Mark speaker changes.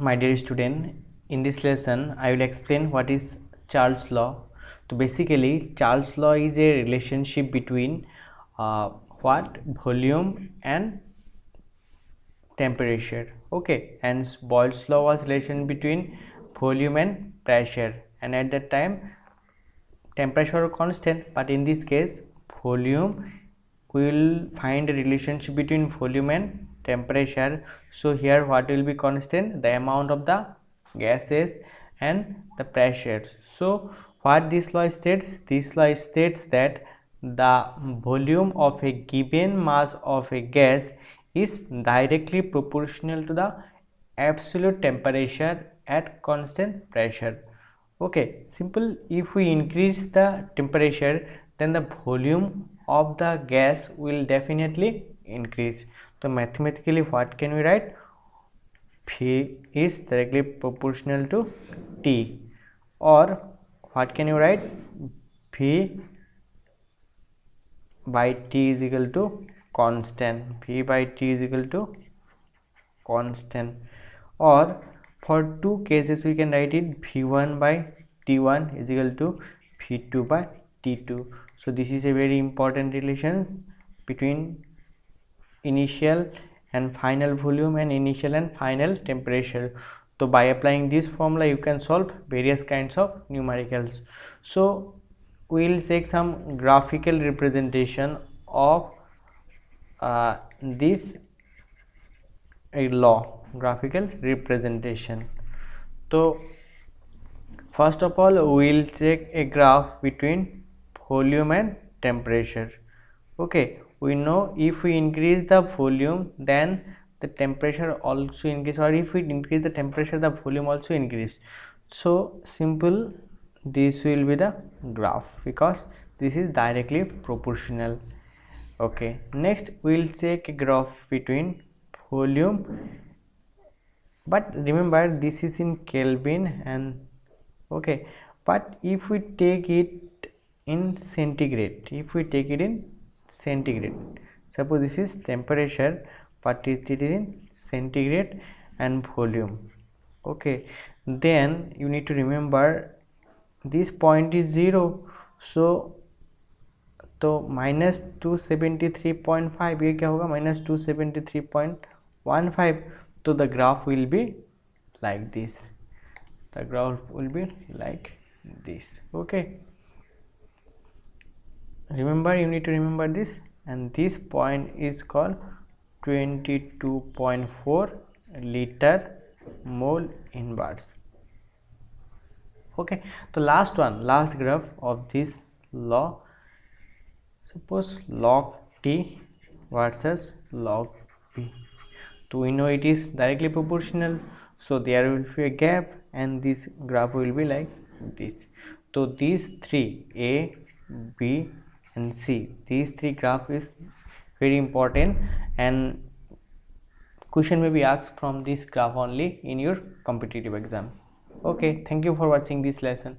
Speaker 1: My dear student, in this lesson I will explain what is Charles law. So basically Charles law is a relationship between what volume and temperature. Okay, and Boyle's law was relation between volume and pressure, and at that time temperature constant, but in this case volume, we will find a relationship between volume and temperature. So here what will be constant? The amount of the gases and the pressure. So what this law states? This law states that the volume of a given mass of a gas is directly proportional to the absolute temperature at constant pressure. Okay, simple. If we increase the temperature, then the volume of the gas will definitely increase. So mathematically what can we write? V is directly proportional to T, or what can you write? V by T is equal to constant. V by T is equal to constant. Or for two cases we can write it V1 by T1 is equal to V2 by T2. So this is a very important relation between initial and final volume and initial and final temperature. So by applying this formula you can solve various kinds of numericals. So we will take some graphical representation of this law, graphical representation. So first of all we will check a graph between volume and temperature. Okay, we know if we increase the volume then the temperature also increase, or if we increase the temperature the volume also increase. So simple, this will be the graph because this is directly proportional. Okay, next we will check a graph between volume, but remember this is in Kelvin, and okay, but if we take it in centigrade, suppose this is temperature but it is in centigrade and volume. Okay, then you need to remember this point is 0, so minus 273.5, ये क्या होगा? minus 273.15. तो the graph will be like this. The graph will be like this. Okay, remember, you need to remember this, and this point is called 22.4 liter mole inverse. Okay, the last graph of this law, suppose log T versus log P. So we know it is directly proportional, so there will be a gap and this graph will be like this. So these three, A, B and C, these three graph is very important, and question may be asked from this graph only in your competitive exam. Okay, thank you for watching this lesson.